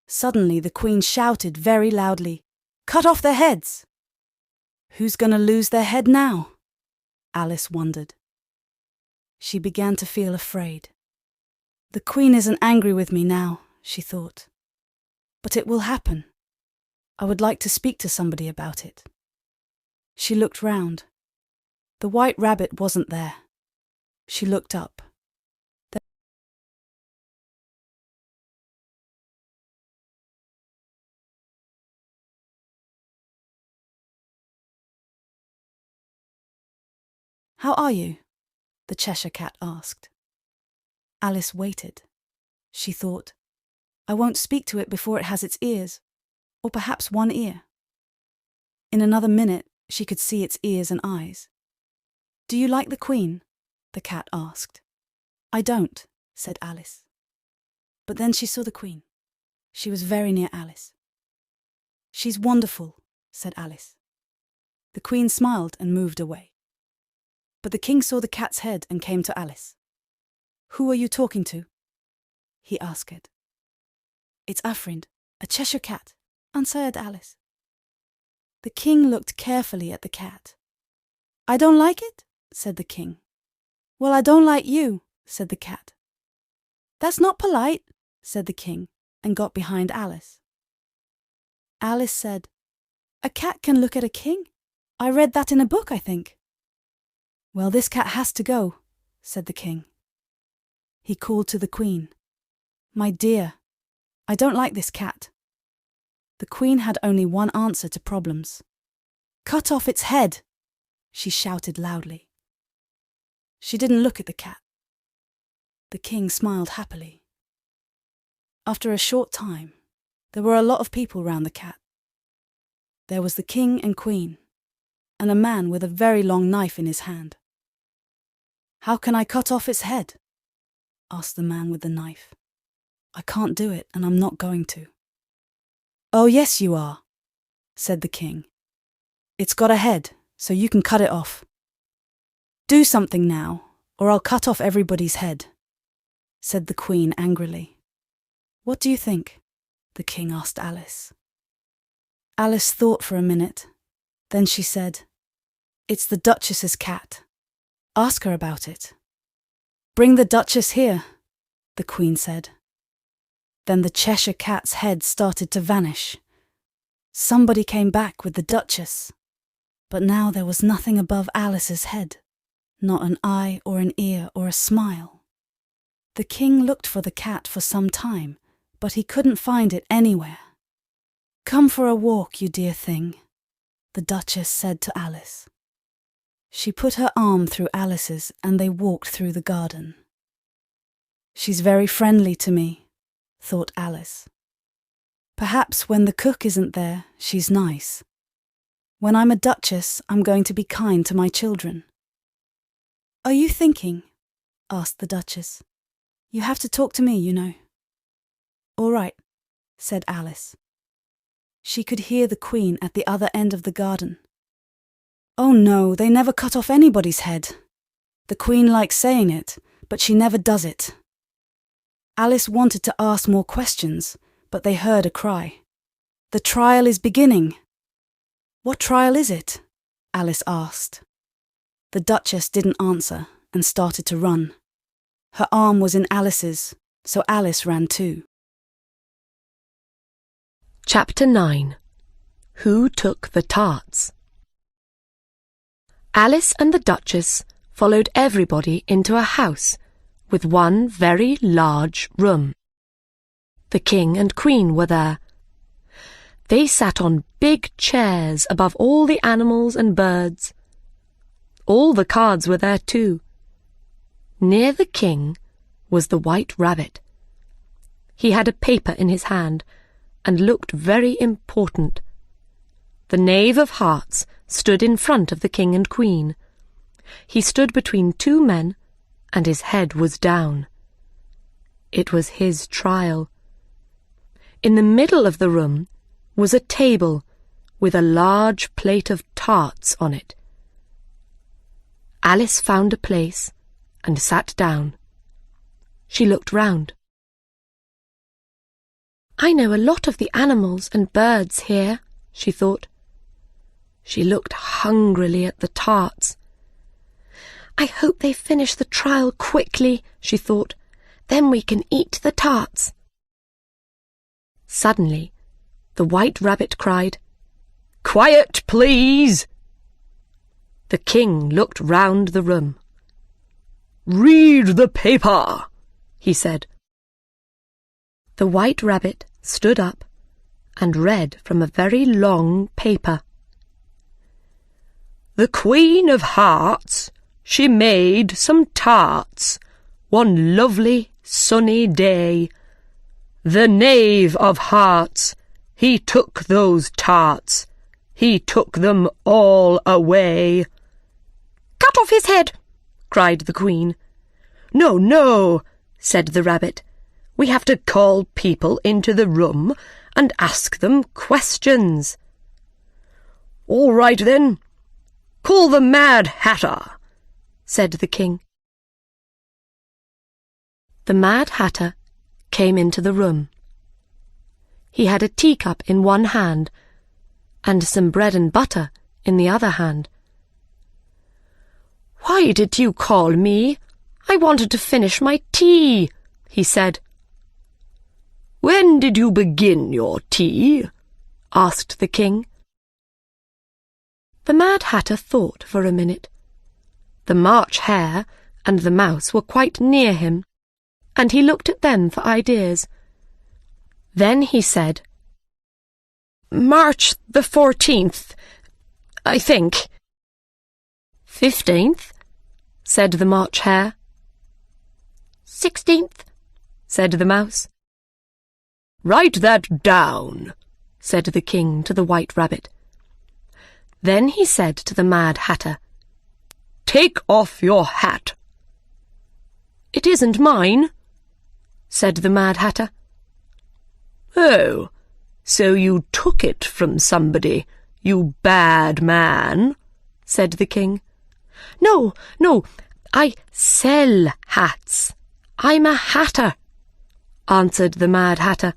Suddenly the Queen shouted very loudly, "Cut off their heads!" Who's going to lose their head now? Alice wondered. She began to feel afraid. The Queen isn't angry with me now, she thought. But it will happen. I would like to speak to somebody about it. She looked round. The White Rabbit wasn't there. She looked up. "How are you?" the Cheshire Cat asked. Alice waited. She thought, "I won't speak to it before it has its ears, or perhaps one ear. In another minute, she could see its ears and eyes. "Do you like the Queen?" the cat asked. "I don't," said Alice. But then she saw the Queen. She was very near Alice. "She's wonderful," said Alice. The Queen smiled and moved away. But the King saw the cat's head and came to Alice. "Who are you talking to?" he asked. "It's Afrind, a Cheshire cat," answered Alice. The King looked carefully at the cat. "I don't like it," said the King. "Well, I don't like you," said the cat. "That's not polite," said the King, and got behind Alice. Alice said, "A cat can look at a king? I read that in a book, I think." "Well, this cat has to go," said the King. He called to the Queen. "My dear, I don't like this cat." The Queen had only one answer to problems. "Cut off its head," she shouted loudly. She didn't look at the cat. The King smiled happily. After a short time, there were a lot of people round the cat. There was the King and Queen, and a man with a very long knife in his hand. "How can I cut off its head?" asked the man with the knife. "I can't do it, and I'm not going to." "Oh, yes, you are," said the King. "It's got a head, so you can cut it off. Do something now, or I'll cut off everybody's head," said the Queen angrily. "What do you think?" the King asked Alice. Alice thought for a minute. Then she said, "It's the Duchess's cat. Ask her about it." "Bring the Duchess here," the Queen said. Then the Cheshire cat's head started to vanish. Somebody came back with the Duchess. But now there was nothing above Alice's head, not an eye or an ear or a smile. The King looked for the cat for some time, but he couldn't find it anywhere. "Come for a walk, you dear thing," the Duchess said to Alice. She put her arm through Alice's and they walked through the garden. "She's very friendly to me," thought Alice. "Perhaps when the cook isn't there, she's nice. When I'm a Duchess, I'm going to be kind to my children." "Are you thinking?" asked the Duchess. "You have to talk to me, you know." "All right," said Alice. She could hear the Queen at the other end of the garden. "Oh no, they never cut off anybody's head. The Queen likes saying it, but she never does it." Alice wanted to ask more questions, but they heard a cry. "The trial is beginning." "What trial is it?" Alice asked. The Duchess didn't answer and started to run. Her arm was in Alice's, so Alice ran too.
Chapter 9. Who Took the Tarts? Alice and the Duchess followed everybody into a house with one very large room. The King and Queen were there. They sat on big chairs above all the animals and birds. All the cards were there too. Near the King was the White Rabbit. He had a paper in his hand and looked very important. The Knave of Hearts stood in front of the King and Queen. He stood between two men, and his head was down. It was his trial. In the middle of the room was a table with a large plate of tarts on it. Alice found a place and sat down. She looked round. "I know a lot of the animals and birds here," she thought. She looked hungrily at the tarts. "I hope they finish the trial quickly," she thought. "Then we can eat the tarts." Suddenly, the White Rabbit cried, "Quiet, please!" The King looked round the room. "Read the paper," he said. The White Rabbit stood up and read from a very long paper. "The Queen of Hearts, she made some tarts one lovely sunny day. The Knave of Hearts,
He took those tarts. He took them all away."
"Cut off his head!" cried the Queen.
"No, no," said the rabbit. "We have to call people into the room and ask them questions." "All right, then. Call the Mad Hatter," said the King.
The Mad Hatter came into the room. He had a teacup in one hand and some bread and butter in the other hand.
"Why did you call me? I wanted to finish my tea," he said. "When did you begin your tea?" asked the King.
The Mad Hatter thought for a minute. The March Hare and the Mouse were quite near him, and he looked at them for ideas. Then he said,
"March the 14th, I think."
"15th," said the March Hare. "16th," said the Mouse.
"Write that down," said the King to the White Rabbit.
Then he said to the Mad Hatter,
"Take off your hat."
"It isn't mine," said the Mad Hatter.
"Oh, so you took it from somebody, you bad man," said the King.
No, I sell hats. I'm a hatter," answered the Mad Hatter.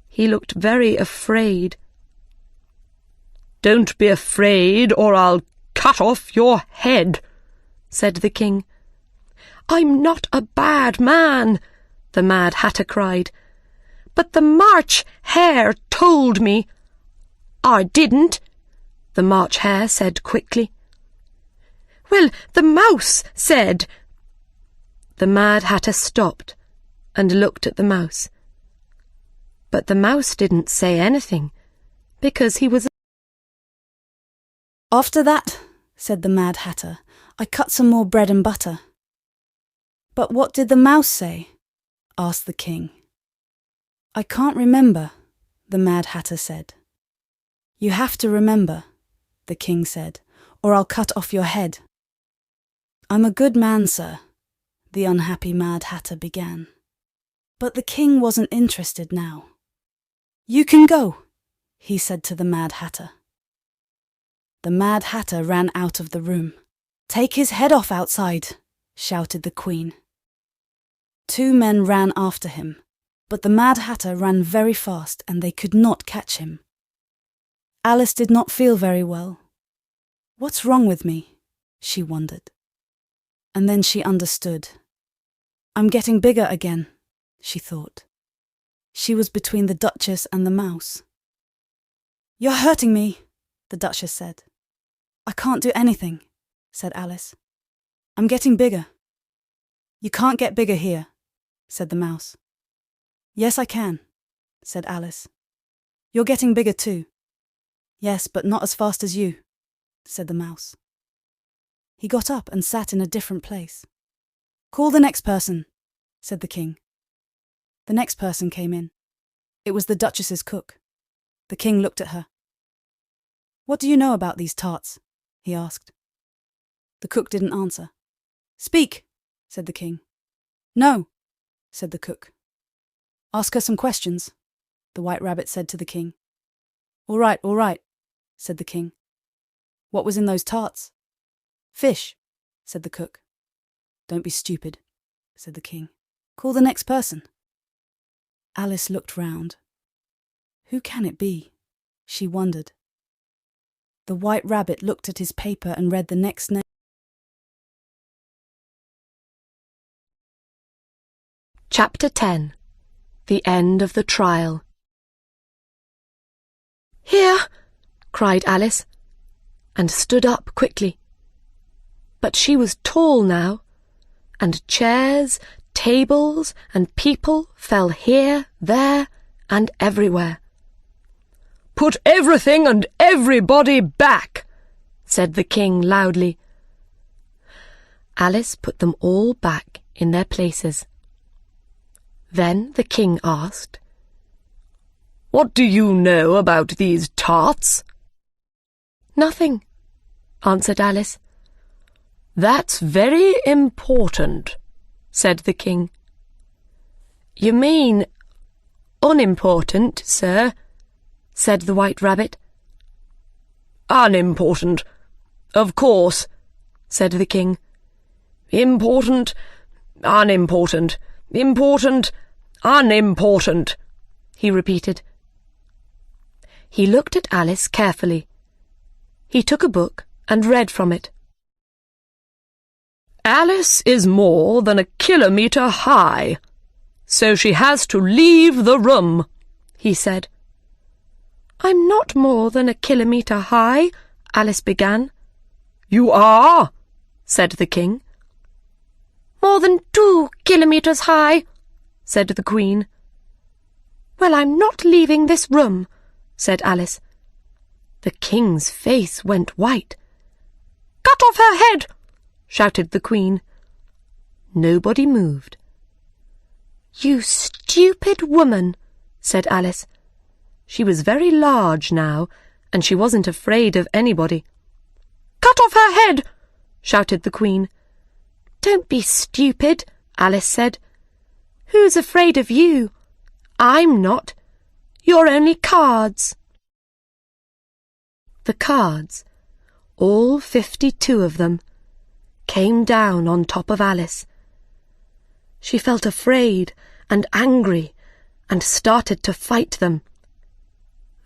He looked very afraid.
"Don't be afraid, or I'll cut off your head," said the King.
"I'm not a bad man," the Mad Hatter cried. "But the March Hare told me."
"I didn't,"
the March Hare said quickly.
"Well, the Mouse said—"
The Mad Hatter stopped and looked at the Mouse. But the Mouse didn't say anything, because he was...
"After that," said the Mad Hatter, "I cut some more bread and butter." "But what did the Mouse say?" asked the King. "I can't remember," the Mad Hatter said. "You have to remember," the King said, "or I'll cut off your head." "I'm a good man, sir," the unhappy Mad Hatter began. But the King wasn't interested now. "You can go," he said to the Mad Hatter. The Mad Hatter ran out of the room. "Take his head off outside," shouted the Queen. 2 men ran after him, but the Mad Hatter ran very fast and they could not catch him. Alice did not feel very well. "What's wrong with me?" she wondered. And then she understood. "I'm getting bigger again," she thought. She was between the Duchess and the Mouse. "You're hurting me," the Duchess said. "I can't do anything," said Alice. "I'm getting bigger." "You can't get bigger here," said the Mouse. "Yes, I can," said Alice. "You're getting bigger too." "Yes, but not as fast as you," said the Mouse. He got up and sat in a different place. "Call the next person," said the King. The next person came in. It was the Duchess's cook. The King looked at her. "What do you know about these tarts?" he asked. The cook didn't answer. "Speak," said the King. "No," said the cook. "Ask her some questions," the White Rabbit said to the King. All right, said the King. "What was in those tarts?" "Fish," said the cook. "Don't be stupid," said the King. "Call the next person." Alice looked round. Who can it be? She wondered. The White Rabbit looked at his paper and read the next name.
Chapter 10. The End of the Trial. "Here!" cried Alice, and stood up quickly. But she was tall now, and chairs, tables, and people fell here, there, and everywhere.
"Put everything and everybody back," said the King loudly.
Alice put them all back in their places. Then the King asked,
What do you know about these tarts?"
"Nothing," answered Alice.
"That's very important," said the king.
"You mean unimportant, sir," said the White Rabbit.
"Unimportant, of course," said the king. "Important, unimportant, important, unimportant," he repeated.
He looked at Alice carefully. He took a book and read from it.
"Alice is more than a kilometre high, so she has to leave the room," he said.
"I'm not more than a kilometre high," Alice began.
"You are," said the king.
"More than 2 kilometres high," said the Queen. "Well, I'm not leaving this room," said Alice. The king's face went white.
"Cut off her head!" shouted the Queen.
Nobody moved. "You stupid woman," said Alice. She was very large now, and she wasn't afraid of anybody.
"Cut off her head!"
shouted the Queen. "Don't be stupid," Alice said. "Who's afraid of you? I'm not. You're only cards." The cards, all 52 of them, came down on top of Alice. She felt afraid and angry and started to fight them.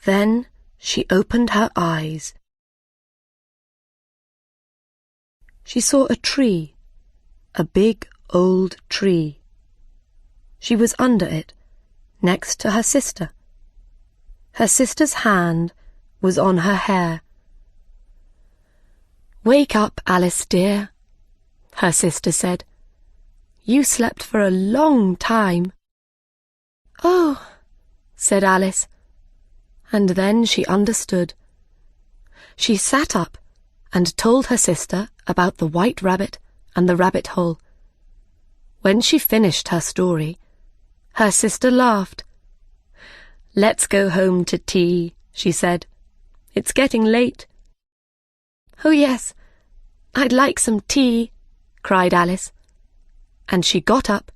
Then she opened her eyes. She saw a tree, a big old tree. She was under it, next to her sister. Her sister's hand was on her hair. "Wake up, Alice dear," her sister said. "You slept for a long time." "Oh," said Alice, and then she understood. She sat up and told her sister about the White Rabbit and the rabbit hole. When she finished her story, her sister laughed. "Let's go home to tea," she said. "It's getting late." "Oh, yes, I'd like some tea," cried Alice. And she got up